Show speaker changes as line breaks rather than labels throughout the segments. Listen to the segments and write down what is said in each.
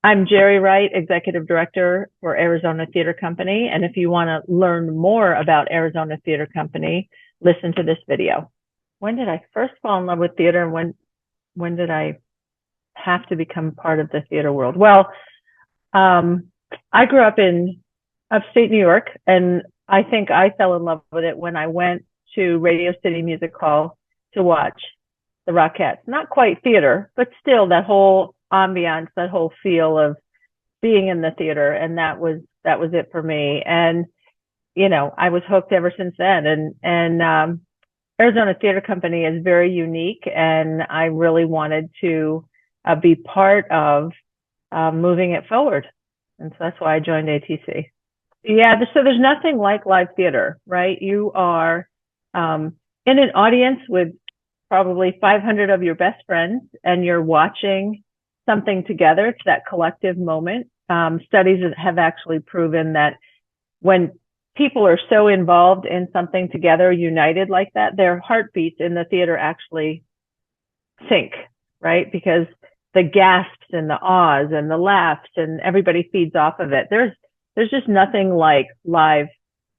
I'm Geri Wright, Executive Director for Arizona Theater Company. And if you want to learn more about Arizona Theater Company, listen to this video. When did I first fall in love with theater, and when did I have to become part of the theater world? Well, I grew up in upstate New York, and I think I fell in love with it when I went to Radio City Music Hall to watch the Rockettes. Not quite theater, but still that whole ambiance, that whole feel of being in the theater, and that was it for me. And I was hooked ever since then. And Arizona Theater Company is very unique, and I really wanted to be part of moving it forward, and so that's why I joined ATC. Yeah, so there's nothing like live theater, right? You are in an audience with probably 500 of your best friends, and you're watching something together. It's that collective moment. Studies have actually proven that when people are so involved in something together, united like that, their heartbeats in the theater actually sync, right? Because the gasps and the ahs and the laughs and everybody feeds off of it. There's just nothing like live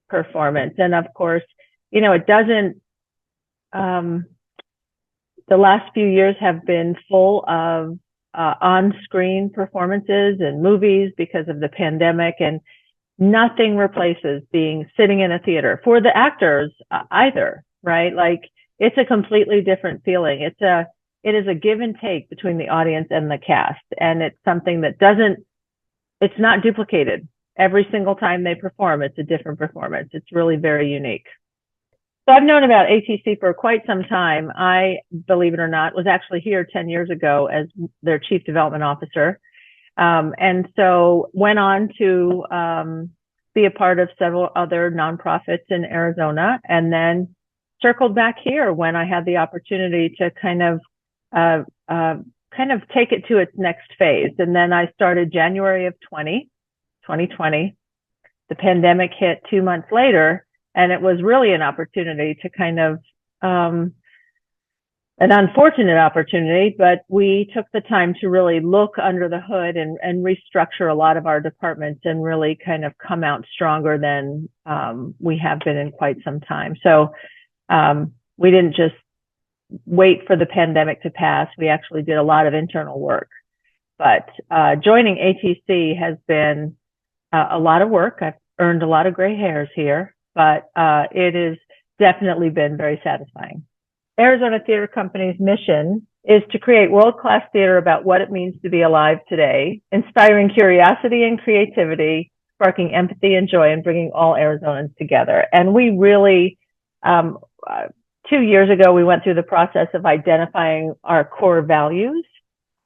performance. And of course, it doesn't, the last few years have been full of on-screen performances and movies because of the pandemic, and nothing replaces sitting in a theater for the actors either, right? Like, it's a completely different feeling. It is a give and take between the audience and the cast, and it's something that it's not duplicated. Every single time they perform, it's a different performance. It's really very unique. So I've known about ATC for quite some time. I, believe it or not, was actually here 10 years ago as their Chief Development Officer. And so went on to be a part of several other nonprofits in Arizona, and then circled back here when I had the opportunity to kind of take it to its next phase. And then I started January of 2020. The pandemic hit 2 months later, and it was really an opportunity to kind of an unfortunate opportunity, but we took the time to really look under the hood and restructure a lot of our departments and really kind of come out stronger than we have been in quite some time. So we didn't just wait for the pandemic to pass. We actually did a lot of internal work. But joining ATC has been a lot of work. I've earned a lot of gray hairs here, but it has definitely been very satisfying. Arizona Theater Company's mission is to create world-class theater about what it means to be alive today, inspiring curiosity and creativity, sparking empathy and joy, and bringing all Arizonans together. And we really, 2 years ago, we went through the process of identifying our core values,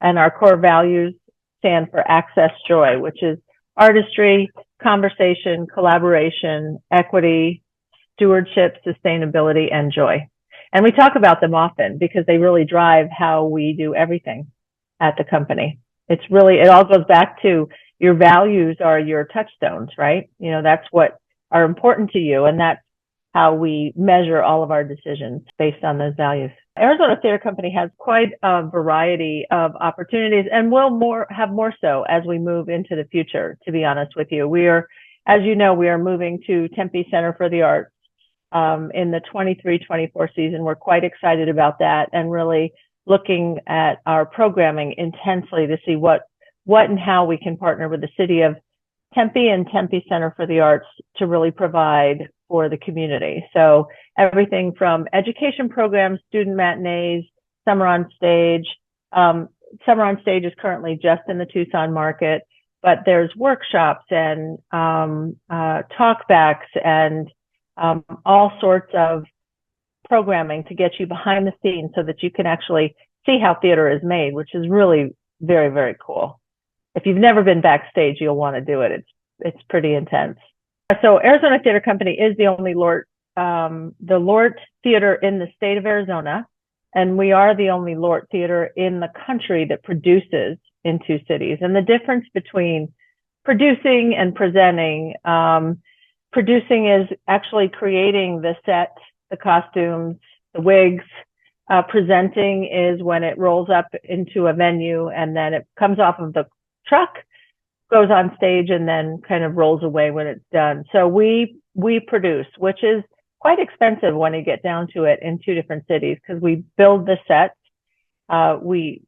and our core values stand for access, joy, which is artistry, conversation, collaboration, equity, stewardship, sustainability, and joy. And we talk about them often because they really drive how we do everything at the company. It all goes back to your values are your touchstones, right? That's what are important to you, and that's how we measure all of our decisions based on those values. Arizona Theater Company has quite a variety of opportunities, and will have more so as we move into the future, to be honest with you. As you know, we are moving to Tempe Center for the Arts in the 23-24 season. We're quite excited about that, and really looking at our programming intensely to see what and how we can partner with the city of Tempe and Tempe Center for the Arts to really provide for the community. So everything from education programs, student matinees, Summer on Stage. Summer on Stage is currently just in the Tucson market, but there's workshops and talkbacks and all sorts of programming to get you behind the scenes so that you can actually see how theater is made, which is really very, very cool. If you've never been backstage, you'll want to do it. It's pretty intense. So Arizona Theater Company is the only the LORT theater in the state of Arizona, and we are the only LORT theater in the country that produces in 2 cities. And the difference between producing and presenting, producing is actually creating the set, the costumes, the wigs. Presenting is when it rolls up into a venue and then it comes off of the truck goes on stage and then kind of rolls away when it's done. So we produce, which is quite expensive when you get down to it, in 2 different cities, because we build the sets. We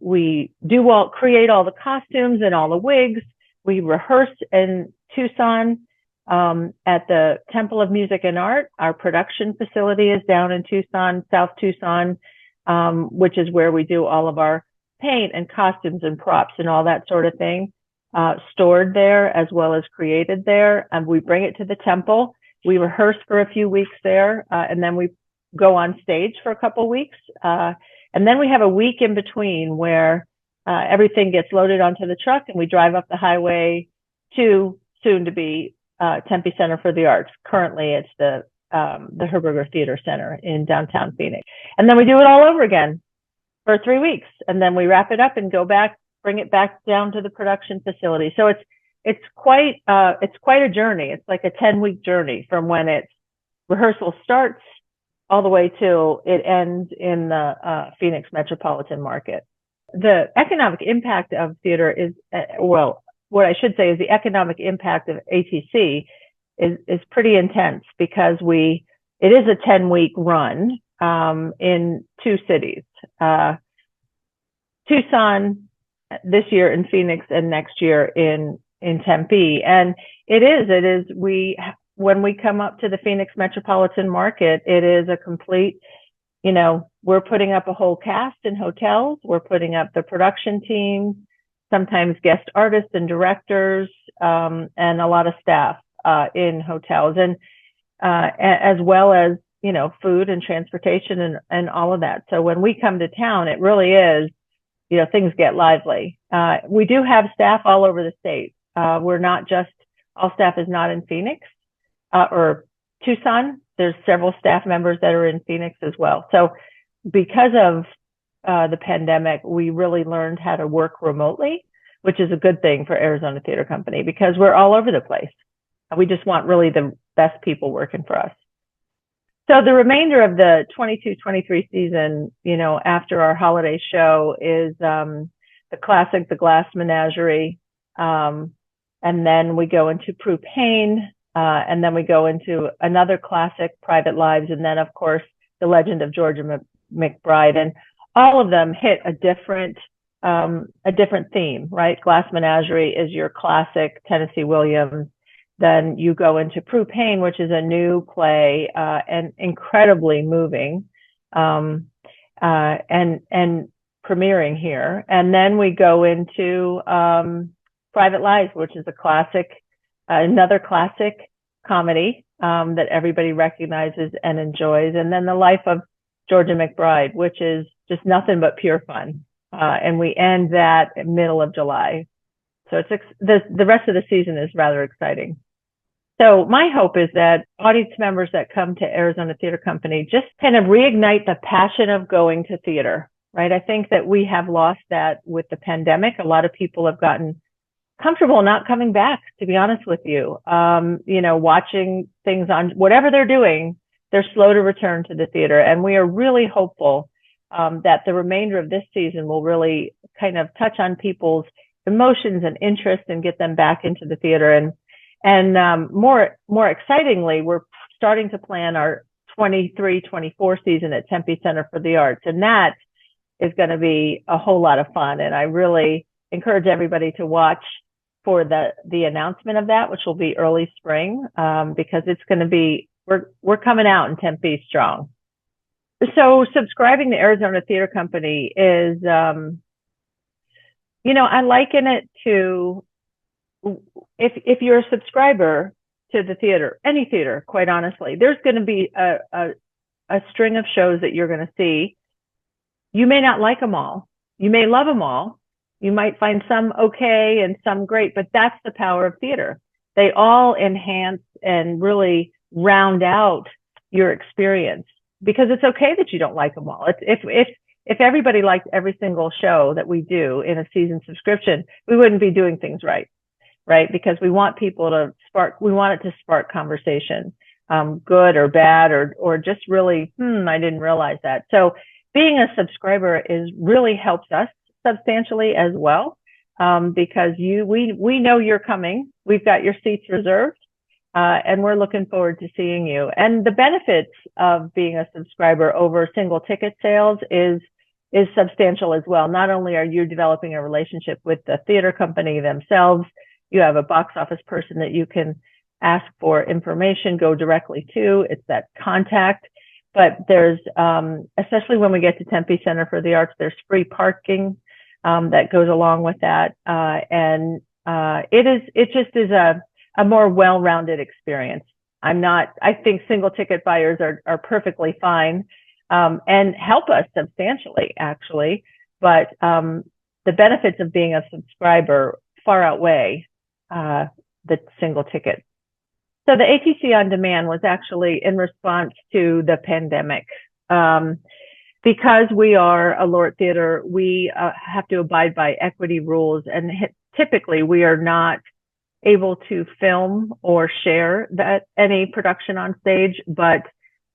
create all the costumes and all the wigs. We rehearse in Tucson at the Temple of Music and Art. Our production facility is down in Tucson, South Tucson, which is where we do all of our paint and costumes and props and all that sort of thing, stored there as well as created there. And we bring it to the temple. We rehearse for a few weeks there, and then we go on stage for a couple weeks. And then we have a week in between where everything gets loaded onto the truck and we drive up the highway to soon to be Tempe Center for the Arts. Currently, it's the Herberger Theater Center in downtown Phoenix. And then we do it all over again for 3 weeks. And then we wrap it up and go back, bring it back down to the production facility. So it's quite a journey. It's like a 10-week journey from when rehearsal starts all the way till it ends in the Phoenix metropolitan market. The economic impact of theater is, what I should say is the economic impact of ATC is pretty intense, because it is a 10-week run in 2 cities, Tucson this year, in Phoenix, and next year in Tempe. And when we come up to the Phoenix metropolitan market, it is a complete, we're putting up a whole cast in hotels. We're putting up the production team, sometimes guest artists and directors, and a lot of staff in hotels, and as well as, food and transportation and all of that. So when we come to town, it really is, things get lively. We do have staff all over the state. All staff is not in Phoenix or Tucson. There's several staff members that are in Phoenix as well. So because of the pandemic, we really learned how to work remotely, which is a good thing for Arizona Theater Company, because we're all over the place. We just want really the best people working for us. So the remainder of the 22-23 season, after our holiday show, is the classic, the Glass Menagerie. And then we go into Pru Payne, and then we go into another classic, Private Lives, and then, of course, The Legend of Georgia McBride. And all of them hit a different theme, right? Glass Menagerie is your classic Tennessee Williams. Then you go into Pru Payne, which is a new play and incredibly moving, and premiering here. And then we go into Private Lives, which is a classic, another classic comedy that everybody recognizes and enjoys. And then The Life of Georgia McBride, which is just nothing but pure fun. And we end that in middle of July. So the rest of the season is rather exciting. So my hope is that audience members that come to Arizona Theater Company just kind of reignite the passion of going to theater, right? I think that we have lost that with the pandemic. A lot of people have gotten comfortable not coming back, to be honest with you. Watching things on whatever they're doing, they're slow to return to the theater. And we are really hopeful that the remainder of this season will really kind of touch on people's emotions and interests and get them back into the theater. And more excitingly, we're starting to plan our 23-24 season at Tempe Center for the Arts. And that is going to be a whole lot of fun. And I really encourage everybody to watch for the announcement of that, which will be early spring, because it's going to be, we're coming out in Tempe strong. So subscribing to Arizona Theater Company is, I liken it to, if you're a subscriber to the theater, any theater, quite honestly, there's going to be a string of shows that you're going to see. You may not like them all. You may love them all. You might find some okay and some great, but that's the power of theater. They all enhance and really round out your experience, because it's okay that you don't like them all. If everybody liked every single show that we do in a season subscription, we wouldn't be doing things right? Because we want people to we want it to spark conversation, good or bad, or just really, I didn't realize that. So being a subscriber really helps us substantially as well, because we know you're coming. We've got your seats reserved, and we're looking forward to seeing you. And the benefits of being a subscriber over single ticket sales is substantial as well. Not only are you developing a relationship with the theater company themselves, you have a box office person that you can ask for information, go directly to. It's that contact. But there's, especially when we get to Tempe Center for the Arts, there's free parking that goes along with that. And it just is a more well-rounded experience. I think single ticket buyers are perfectly fine, and help us substantially, actually. But the benefits of being a subscriber far outweigh the single ticket. So the ATC On Demand was actually in response to the pandemic. Because we are a LORT theater, we have to abide by equity rules, and typically we are not able to film or share any production on stage. But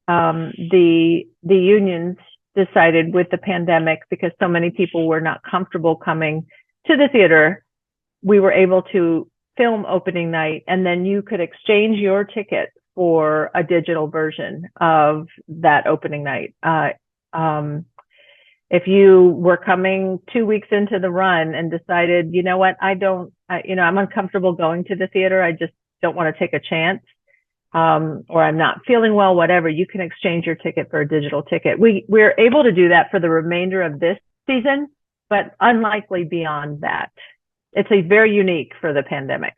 the unions decided, with the pandemic, because so many people were not comfortable coming to the theater, we were able to film opening night, and then you could exchange your ticket for a digital version of that opening night. If you were coming 2 weeks into the run and decided, you know what, I'm uncomfortable going to the theater, I just don't want to take a chance, or I'm not feeling well, whatever, you can exchange your ticket for a digital ticket. We're able to do that for the remainder of this season, but unlikely beyond that. It's very unique for the pandemic.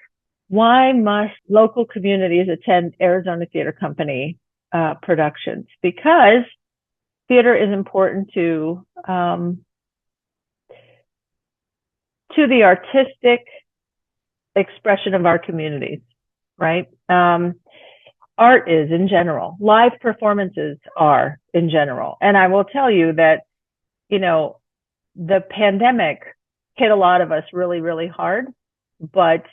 Why must local communities attend Arizona Theater Company productions? Because theater is important to the artistic expression of our communities, right? Art is in general. Live performances are in general. And I will tell you that, the pandemic hit a lot of us really, really hard, but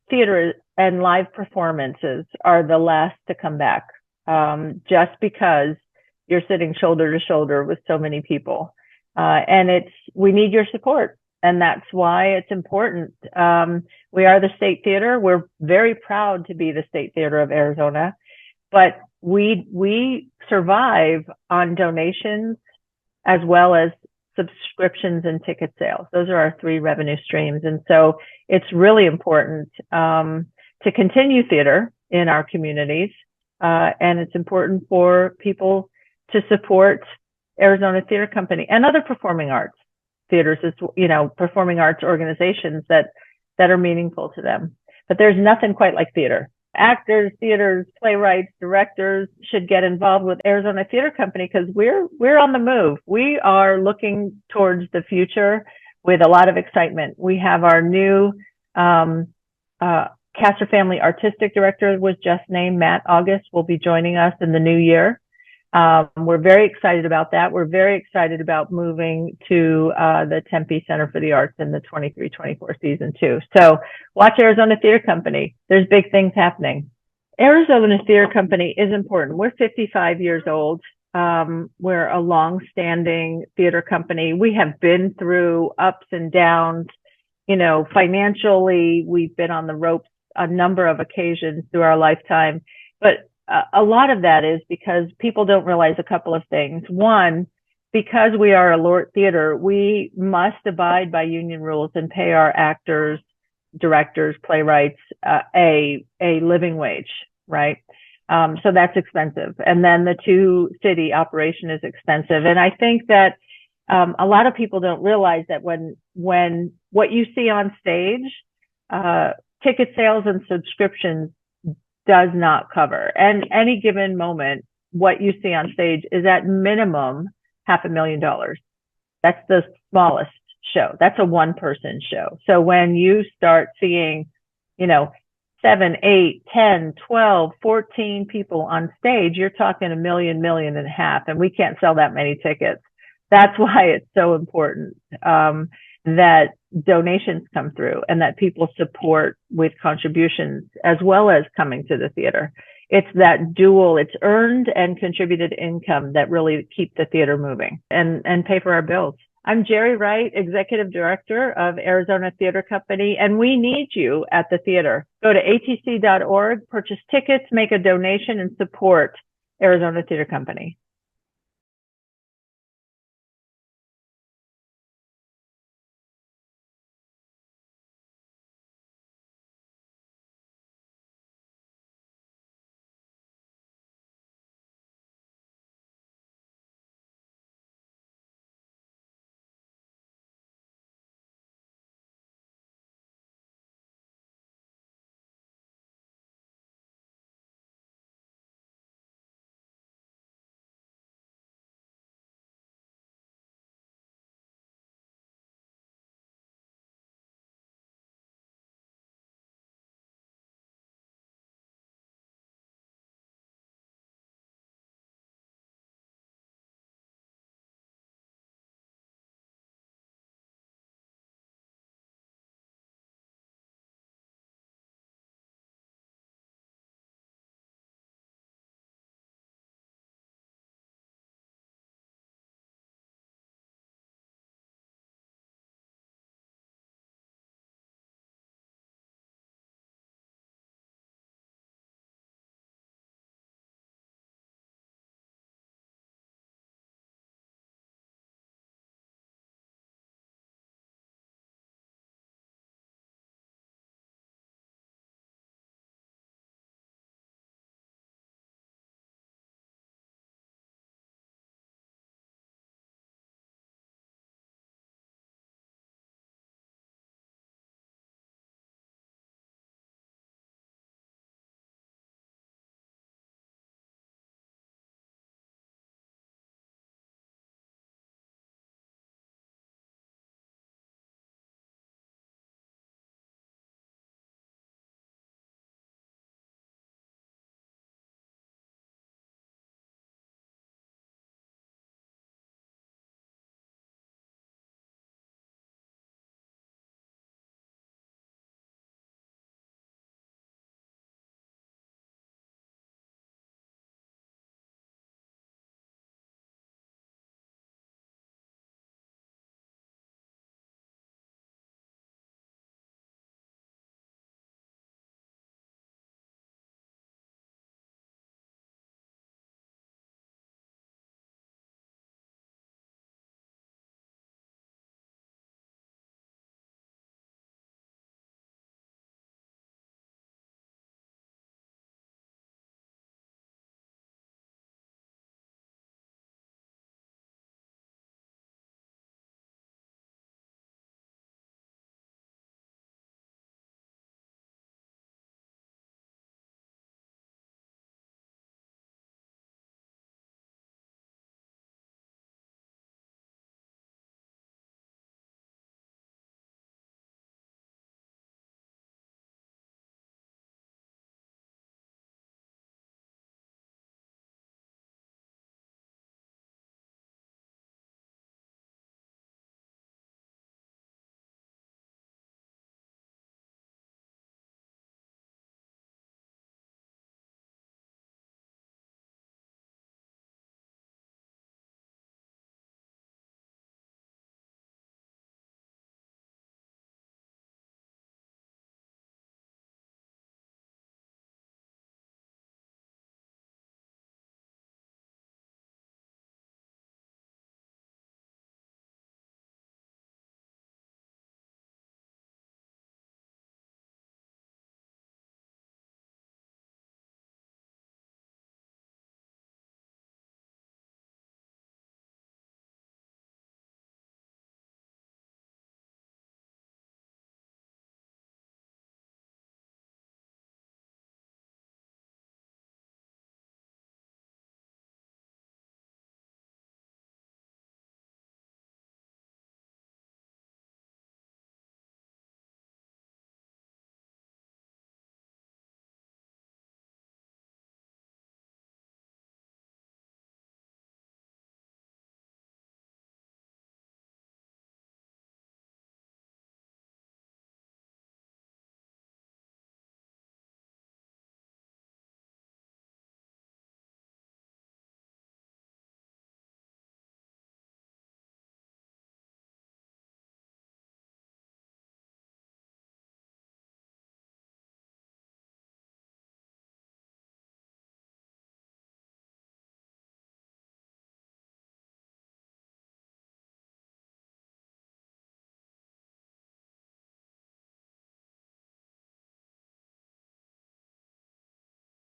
theater and live performances are the last to come back, just because you're sitting shoulder to shoulder with so many people. And we need your support. And that's why it's important. We are the state theater. We're very proud to be the state theater of Arizona, but we survive on donations as well as subscriptions and ticket sales. Those are our three revenue streams. And so it's really important to continue theater in our communities. And it's important for people to support Arizona Theater Company and other performing arts theaters, performing arts organizations that are meaningful to them. But there's nothing quite like theater. Actors, theaters, playwrights, directors should get involved with Arizona Theater Company, because we're on the move. We are looking towards the future with a lot of excitement. We have our new Castor Family Artistic Director was just named. Matt August will be joining us in the new year. We're very excited about that. We're very excited about moving to the Tempe Center for the Arts in the 23-24 season too. So watch Arizona Theater Company. There's big things happening. Arizona Theater Company is important. We're 55 years old. We're a long-standing theater company. We have been through ups and downs. Financially, we've been on the ropes a number of occasions through our lifetime. But a lot of that is because people don't realize a couple of things. One, because we are a LORT theater, we must abide by union rules and pay our actors, directors, playwrights a living wage, right? So that's expensive. And then the two-city operation is expensive. And I think that a lot of people don't realize that when what you see on stage, ticket sales and subscriptions does not cover. And any given moment, what you see on stage is at minimum $500,000. That's the smallest show. That's a one-person show. So when you start seeing, 7, 8, 10, 12, 14 people on stage, you're talking $1 million, $1.5 million, and we can't sell that many tickets. That's why it's so important that donations come through and that people support with contributions as well as coming to the theater. It's that dual, it's earned and contributed income that really keep the theater moving and pay for our bills. I'm Geri Wright, Executive Director of Arizona Theater Company, and we need you at the theater. Go to atc.org, purchase tickets, make a donation, and support Arizona Theater Company.